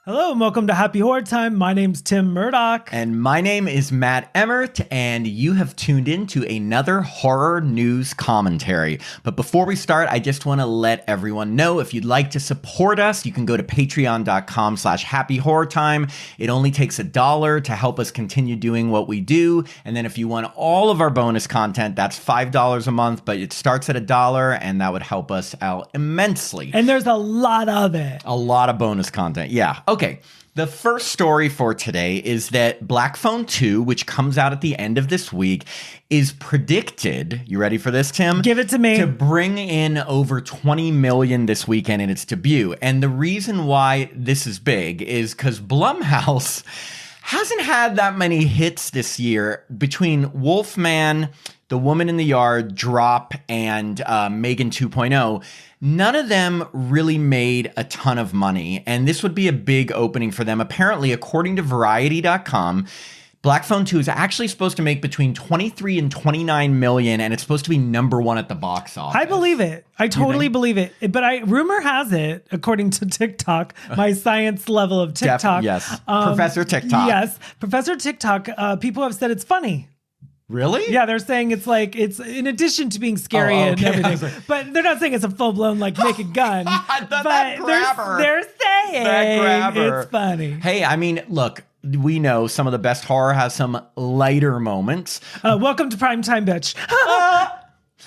Hello and welcome to Happy Horror Time. My name's Tim Murdoch. And my name is Matt Emmert, and you have tuned in to another horror news commentary. But before we start, I just want to let everyone know if you'd like to support us, you can go to patreon.com/happyhorrortime. It only takes $1 to help us continue doing what we do. And then if you want all of our bonus content, that's $5 a month, but it starts at $1, and that would help us out immensely. And there's a lot of it. A lot of bonus content, yeah. Okay, the first story for today is that Black Phone 2, which comes out at the end of this week, is predicted, you ready for this, Tim? Give it to me. To bring in over 20 million this weekend in its debut. And the reason why this is big is because Blumhouse hasn't had that many hits this year between Wolfman, The Woman in the Yard, Drop, and Megan 2.0. None of them really made a ton of money, and this would be a big opening for them. Apparently, according to Variety.com, Black Phone 2 is actually supposed to make between 23 and 29 million, and it's supposed to be number one at the box office. I believe it. I totally believe it. But rumor has it, according to TikTok, my science level of TikTok. Yes. Professor TikTok. Yes. Professor TikTok, people have said it's funny. Really? Yeah, they're saying it's in addition to being scary and everything. But they're not saying it's a full-blown, naked gun. That but grabber. They're saying That grabber. It's funny. Hey, I mean, look, we know some of the best horror has some lighter moments. Welcome to Primetime, bitch.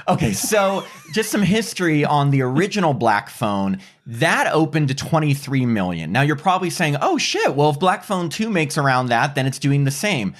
Okay, so just some history on the original Black Phone. That opened to 23 million. Now, you're probably saying, oh, shit, well, if Black Phone 2 makes around that, then it's doing the same.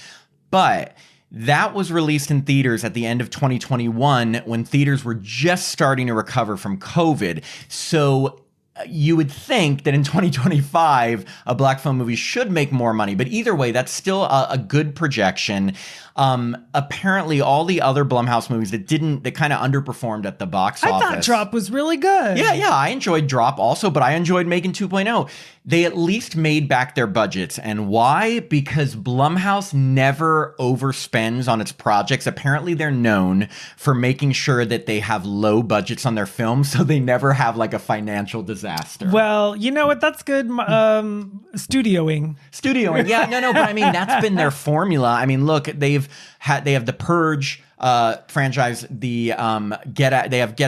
But that was released in theaters at the end of 2021 when theaters were just starting to recover from COVID. So you would think that in 2025, a Black Phone movie should make more money. But either way, that's still a good projection. Apparently, all the other Blumhouse movies that kind of underperformed at the box office. I thought Drop was really good. Yeah, I enjoyed Drop also, but I enjoyed Megan 2.0. They at least made back their budgets. And why? Because Blumhouse never overspends on its projects. Apparently, they're known for making sure that they have low budgets on their films, so they never have a financial disaster. Well, you know what? That's good. Studioing. Yeah, no, but I mean, that's been their formula. I mean, look, they have the Purge franchise, they have Get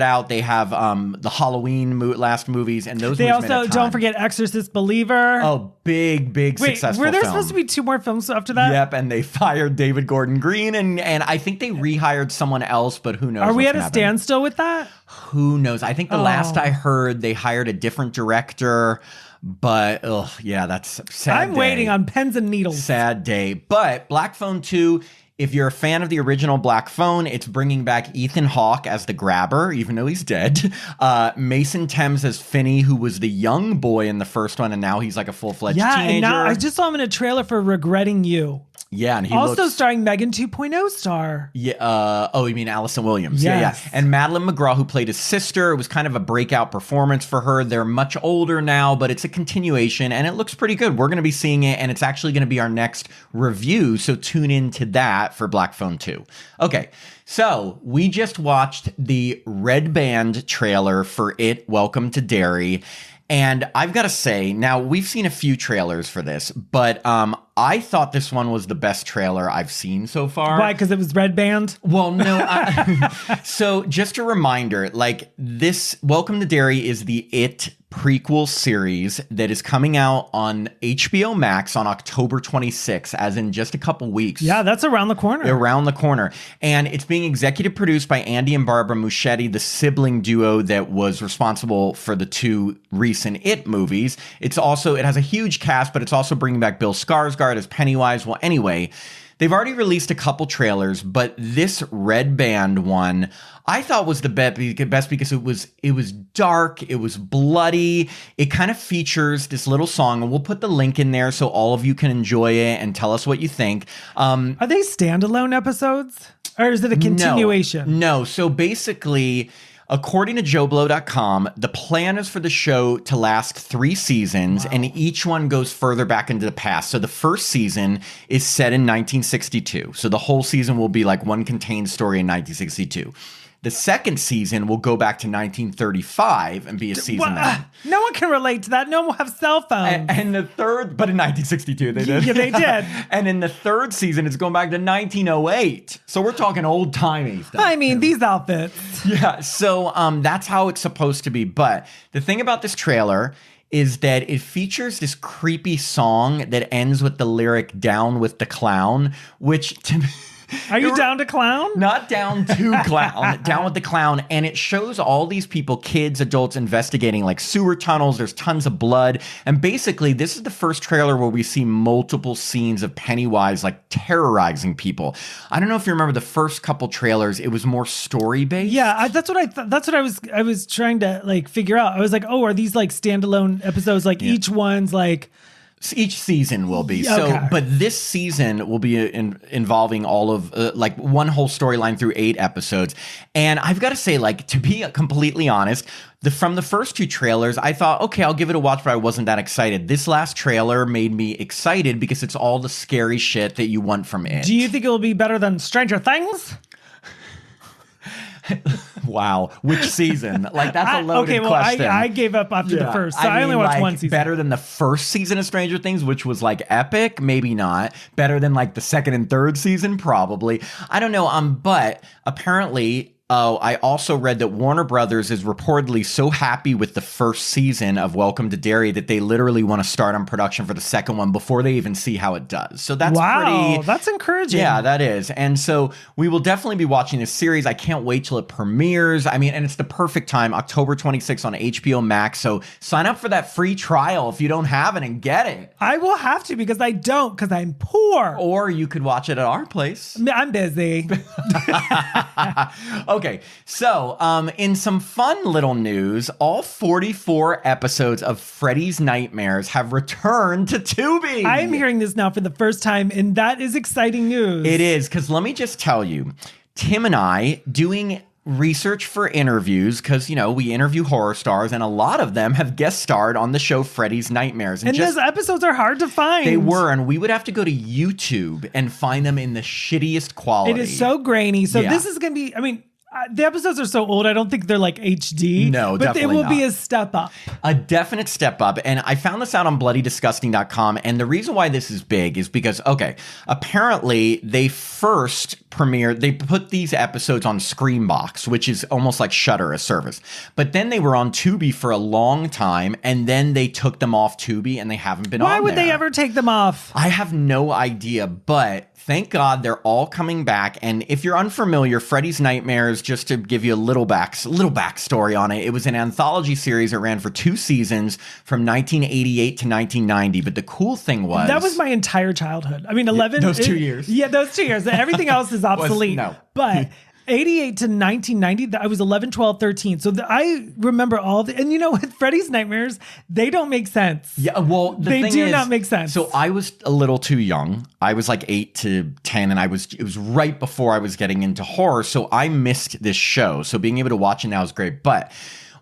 Out, they have the Halloween last movies, and those. They movies also don't forget Exorcist Believer. Oh, big successful. Were there film. supposed to be 2 more films after that? Yep, and they fired David Gordon Green, and I think they rehired someone else, but who knows? Are we at a standstill with that? Who knows? I think the last I heard, they hired a different director. But, yeah, that's sad. I'm waiting on pens and needles. Sad day. But Black Phone 2, if you're a fan of the original Black Phone, it's bringing back Ethan Hawke as the grabber, even though he's dead. Mason Thames as Finney, who was the young boy in the first one, and now he's a full-fledged teenager. And now I just saw him in a trailer for Regretting You. Yeah, and he also starring Megan 2.0 star. Yeah. You mean Allison Williams? Yes. Yeah. And Madeline McGraw, who played his sister, it was kind of a breakout performance for her. They're much older now, but it's a continuation, and it looks pretty good. We're going to be seeing it, and it's actually going to be our next review, so tune into that for Black Phone 2. Okay, so we just watched the Red Band trailer for It, Welcome to Derry. And I've got to say, now we've seen a few trailers for this, but I thought this one was the best trailer I've seen so far. Why? Because it was Red Band? Well, no. So just a reminder, this Welcome to Derry is the It prequel series that is coming out on HBO Max on October 26th, as in just a couple weeks. Yeah, that's around the corner. And it's being executive produced by Andy and Barbara Muschietti, the sibling duo that was responsible for the 2 recent It movies. It has a huge cast, but it's also bringing back Bill Skarsgård as Pennywise. Well, anyway, they've already released a couple trailers, but this Red Band one I thought was the best because it was dark, it was bloody. It kind of features this little song, and we'll put the link in there so all of you can enjoy it and tell us what you think. Are they standalone episodes, or is it a continuation? No. So basically, according to JoBlo.com, the plan is for the show to last 3 seasons, and each one goes further back into the past. So the first season is set in 1962. So the whole season will be one contained story in 1962. The second season will go back to 1935 and be a season then. No one can relate to that. No one will have cell phones. And the third, but in 1962 they did. Yeah, they did. And in the third season, it's going back to 1908. So we're talking old-timey stuff. I mean, these outfits. Yeah, so that's how it's supposed to be. But the thing about this trailer is that it features this creepy song that ends with the lyric "Down with the Clown," which to me... Are you down to clown? Not down to clown, down with the clown. And it shows all these people, kids, adults, investigating like sewer tunnels. There's tons of blood. And basically, this is the first trailer where we see multiple scenes of Pennywise like terrorizing people. I don't know if you remember the first couple trailers. It was more story based. Yeah, that's what I thought. That's what I was trying to like figure out. I was like, oh, are these like standalone episodes? Like each one's like... Each season will be. Okay. So, but this season will be involving all of like one whole storyline through 8 episodes. And I've got to say, like, to be completely honest, from the first 2 trailers, I thought, okay, I'll give it a watch, but I wasn't that excited. This last trailer made me excited because it's all the scary shit that you want from it. Do you think it will be better than Stranger Things? Wow, which season? Like, that's a loaded question. I gave up after the first, so I only watched one season. Better than the first season of Stranger Things, which was like epic? Maybe not. Better than like the second and third season? Probably. I don't know. But apparently... Oh, I also read that Warner Brothers is reportedly so happy with the first season of Welcome to Derry that they literally want to start on production for the second one before they even see how it does. So that's pretty... That's encouraging. Yeah, that is. And so we will definitely be watching this series. I can't wait till it premieres. I mean, and it's the perfect time, October 26th on HBO Max. So sign up for that free trial if you don't have it and get it. I will have to because I don't because I'm poor. Or you could watch it at our place. I'm busy. Okay, so in some fun little news, all 44 episodes of Freddy's Nightmares have returned to Tubi. I'm hearing this now for the first time, and that is exciting news. It is, because let me just tell you, Tim and I doing research for interviews, because, you know, we interview horror stars, and a lot of them have guest starred on the show Freddy's Nightmares. And those episodes are hard to find. They were, and we would have to go to YouTube and find them in the shittiest quality. It is so grainy. So this is going to be, I mean... the episodes are so old, I don't think they're like HD. No, but definitely it will not. be a step up. A definite step up. And I found this out on bloodydisgusting.com. And the reason why this is big is because, okay, apparently they first premiered, they put these episodes on Screambox, which is almost like Shudder, a service. But then they were on Tubi for a long time. And then they took them off Tubi and they haven't been on there. Why would they ever take them off? I have no idea, but thank God they're all coming back. And if you're unfamiliar, Freddy's Nightmares, just to give you a little backstory on it, it was an anthology series that ran for 2 seasons from 1988 to 1990. But the cool thing was... that was my entire childhood. I mean, 11... those 2 years. Yeah, those 2 years. Everything else is obsolete. No. But... 88 to 1990, I was 11, 12, 13. So I remember all the, and you know, with Freddy's Nightmares, they don't make sense. Yeah, well, they do not make sense. So I was a little too young. I was like 8 to 10, and it was right before I was getting into horror. So I missed this show. So being able to watch it now is great. But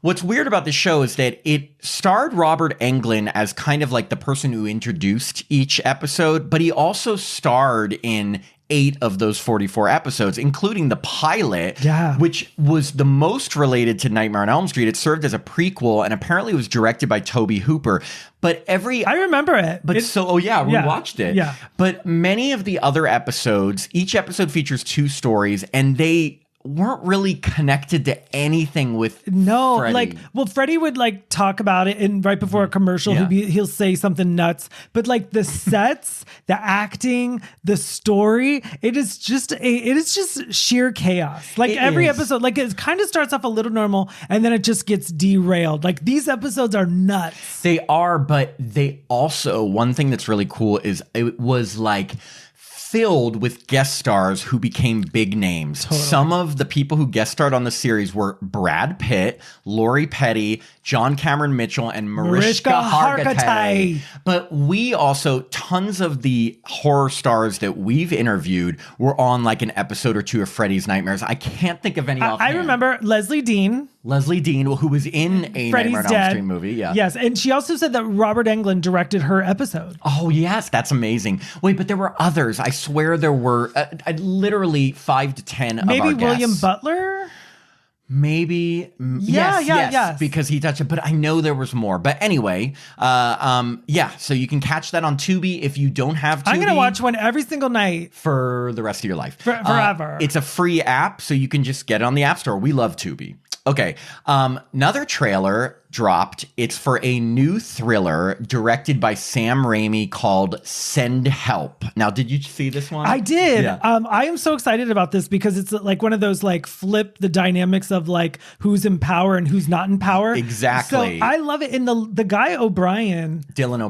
what's weird about this show is that it starred Robert Englund as kind of like the person who introduced each episode, but he also starred in 8 of those 44 episodes, including the pilot, which was the most related to Nightmare on Elm Street. It served as a prequel, and apparently it was directed by Tobe Hooper. But I remember it. But we watched it. Yeah. But many of the other episodes, each episode features 2 stories, and they weren't really connected to anything with Freddy. Freddy would like talk about it, and right before a commercial he'll say something nuts, but like the sets, the acting, the story, it is just sheer chaos. Like every episode, like it kind of starts off a little normal and then it just gets derailed. Like these episodes are nuts. They are, but they also, one thing that's really cool is it was like filled with guest stars who became big names. Totally. Some of the people who guest starred on the series were Brad Pitt, Lori Petty, John Cameron Mitchell, and Mariska Hargitay. But we also, tons of the horror stars that we've interviewed were on like an episode or 2 of Freddy's Nightmares. I can't think of any offhand. I remember Leslie Dean, who was in a Freddy's Nightmare on Elm Street movie. Yeah. Yes, and she also said that Robert Englund directed her episode. Oh, yes, that's amazing. Wait, but there were others. I swear there were literally 5 to 10 of our guests. Maybe William Butler? Maybe. Yes, because he touched it. But I know there was more. But anyway, so you can catch that on Tubi if you don't have Tubi. I'm going to watch one every single night. For the rest of your life. Forever. It's a free app, so you can just get it on the App Store. We love Tubi. Okay, another trailer dropped. It's for a new thriller directed by Sam Raimi called Send Help. Now, did you see this one? I did. Yeah. I am so excited about this because it's like one of those like flip the dynamics of like who's in power and who's not in power. Exactly. So I love it. And the guy Dylan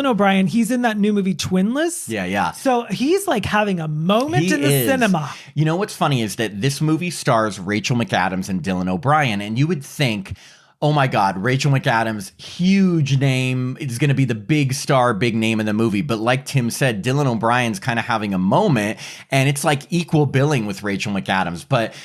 O'Brien, he's in that new movie Twinless. Yeah. So he's like having a moment in the cinema. You know what's funny is that this movie stars Rachel McAdams and Dylan O'Brien, and you would think, oh my God, Rachel McAdams, huge name, is going to be the big star, big name in the movie. But like Tim said, Dylan O'Brien's kind of having a moment, and it's like equal billing with Rachel McAdams. But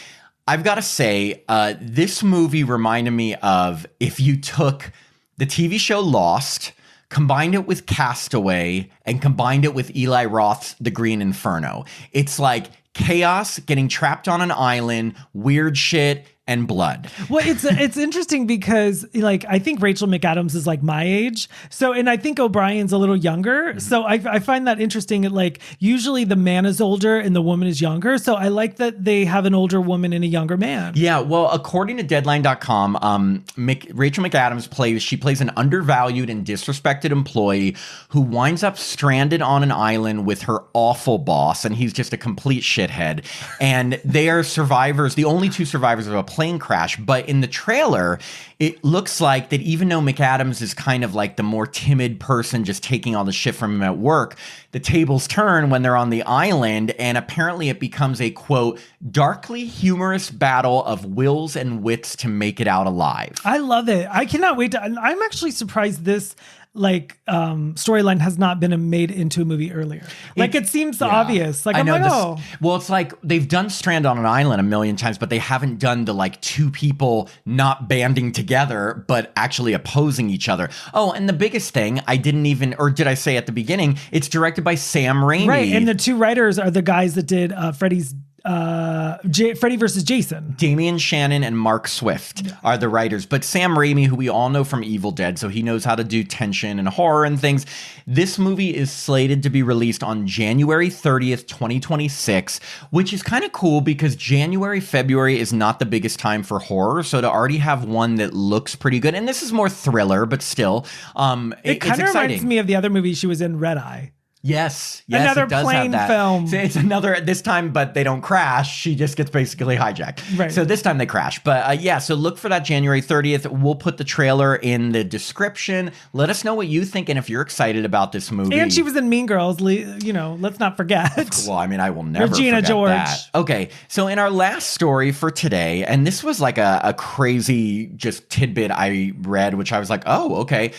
I've got to say, this movie reminded me of if you took the TV show Lost, combined it with Castaway, and combined it with Eli Roth's The Green Inferno. It's like chaos, getting trapped on an island, weird shit, and blood. Well, it's interesting because like I think Rachel McAdams is like my age. So, and I think O'Brien's a little younger. Mm-hmm. So I find that interesting. Like usually the man is older and the woman is younger. So I like that they have an older woman and a younger man. Yeah. Well, according to Deadline.com, Rachel McAdams plays an undervalued and disrespected employee who winds up stranded on an island with her awful boss, and he's just a complete shithead. And they are survivors, the only two survivors of a plane crash. But in the trailer, it looks like that even though McAdams is kind of like the more timid person just taking all the shit from him at work, the tables turn when they're on the island, and apparently it becomes a, quote, darkly humorous battle of wills and wits to make it out alive. I love it. I cannot wait to, I'm actually surprised this storyline has not been made into a movie earlier. Like it seems obvious. Like well, it's like they've done Strand on an Island a million times, but they haven't done the like two people not banding together, but actually opposing each other. Oh, and the biggest thing did I say at the beginning, it's directed by Sam Raimi. Right, and the two writers are the guys that did Freddy's Freddy versus Jason. Damian Shannon and Mark Swift are the writers, but Sam Raimi, who we all know from Evil Dead, so he knows how to do tension and horror and things. This movie is slated to be released on January 30th, 2026, which is kind of cool because January, February is not the biggest time for horror, so to already have one that looks pretty good, and this is more thriller, but still, it kind of reminds me of the other movie she was in, Red Eye. Yes, another it does plane have that. film. So it's another this time, but they don't crash. She just gets basically hijacked. Right. So this time they crash. But so look for that January 30th. We'll put the trailer in the description. Let us know what you think and if you're excited about this movie. And she was in Mean Girls. Let's not forget. Well, I mean, I will never Regina forget George. that. Okay, so in our last story for today, and this was like a crazy just tidbit I read, which I was like, oh, okay.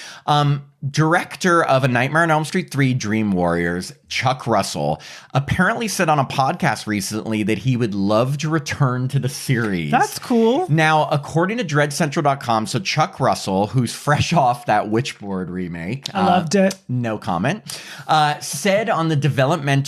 Director of A Nightmare on Elm Street 3 Dream Warriors, Chuck Russell, apparently said on a podcast recently that he would love to return to the series. That's cool. Now, according to DreadCentral.com, so Chuck Russell, who's fresh off that Witchboard remake. I loved it. No comment. Said on the Development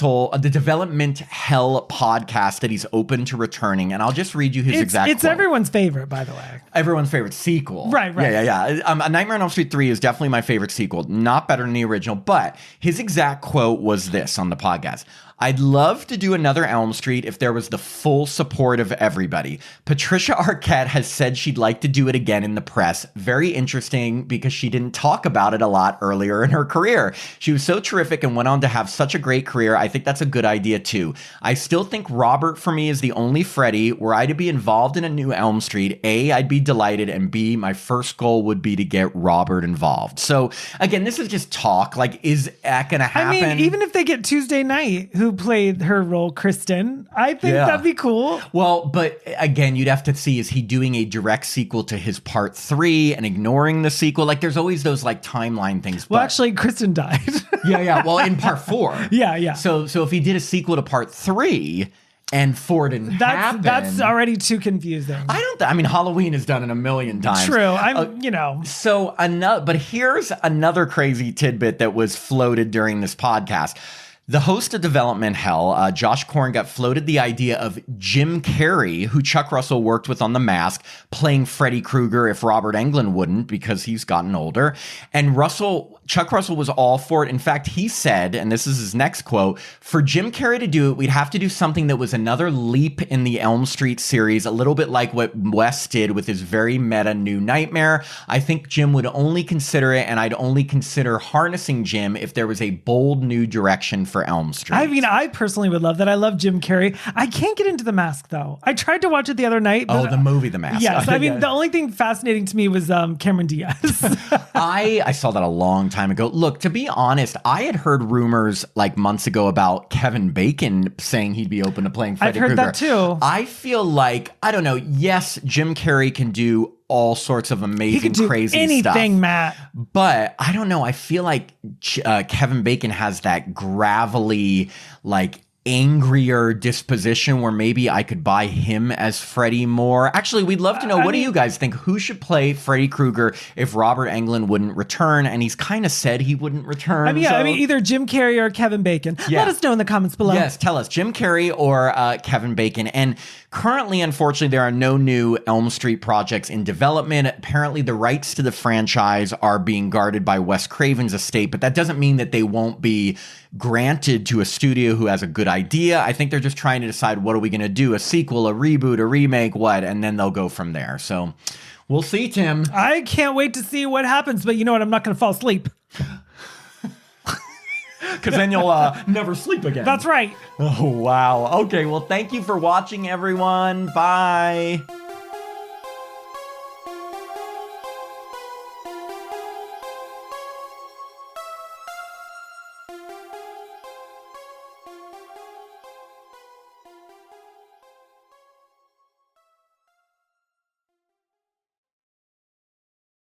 Hell podcast that he's open to returning. And I'll just read you his exact quote. It's everyone's favorite, by the way. Everyone's favorite sequel. Right. Yeah. A Nightmare on Elm Street 3 is definitely my favorite sequel. Not better than the original, but his exact quote was this on the podcast. I'd love to do another Elm Street if there was the full support of everybody. Patricia Arquette has said she'd like to do it again in the press. Very interesting because she didn't talk about it a lot earlier in her career. She was so terrific and went on to have such a great career. I think that's a good idea too. I still think Robert for me is the only Freddy. Were I to be involved in a new Elm Street, A, I'd be delighted, and B, my first goal would be to get Robert involved. So again, this is just talk. Like, is that going to happen? I mean, even if they get Tuesday Night, who played her role, Kristen, I think that'd be cool. Well, but again, you'd have to see, is he doing a direct sequel to his part 3 and ignoring the sequel? Like, there's always those like timeline things. Well, actually, Kristen died. Yeah. Well, in part 4. Yeah. So if he did a sequel to part 3 and 4 didn't happen, that's already too confusing. I mean, Halloween is done in a million times. True. So but here's another crazy tidbit that was floated during this podcast. The host of Development Hell, Josh Korngut, floated the idea of Jim Carrey, who Chuck Russell worked with on The Mask, playing Freddy Krueger if Robert Englund wouldn't, because he's gotten older. And Chuck Russell was all for it. In fact, he said, and this is his next quote, for Jim Carrey to do it, we'd have to do something that was another leap in the Elm Street series, a little bit like what Wes did with his very meta New Nightmare. I think Jim would only consider it, and I'd only consider harnessing Jim if there was a bold new direction for Elm Street. I mean, I personally would love that. I love Jim Carrey. I can't get into The Mask, though. I tried to watch it the other night. But, the movie The Mask. Yes. I mean, the only thing fascinating to me was Cameron Diaz. I saw that a long time ago. Look, to be honest, I had heard rumors like months ago about Kevin Bacon saying he'd be open to playing Freddy Krueger. I've heard that too. I feel like, I don't know, yes, Jim Carrey can do all sorts of amazing, crazy anything, stuff. Matt. But I don't know. I feel like Kevin Bacon has that gravelly, like, angrier disposition where maybe I could buy him as Freddy more. Actually, we'd love to know, what do you guys think? Who should play Freddy Krueger if Robert Englund wouldn't return? And he's kind of said he wouldn't return. I mean, either Jim Carrey or Kevin Bacon. Yeah. Let us know in the comments below. Yes, tell us, Jim Carrey or Kevin Bacon. And currently, unfortunately, there are no new Elm Street projects in development. Apparently, the rights to the franchise are being guarded by Wes Craven's estate, but that doesn't mean that they won't be granted to a studio who has a good idea. I think they're just trying to decide, what are we going to do? A sequel, a reboot, a remake, what? And then they'll go from there. So we'll see, Tim. I can't wait to see what happens, but you know what? I'm not going to fall asleep. Because then you'll never sleep again. That's right. Oh, wow. Okay, well, thank you for watching, everyone. Bye.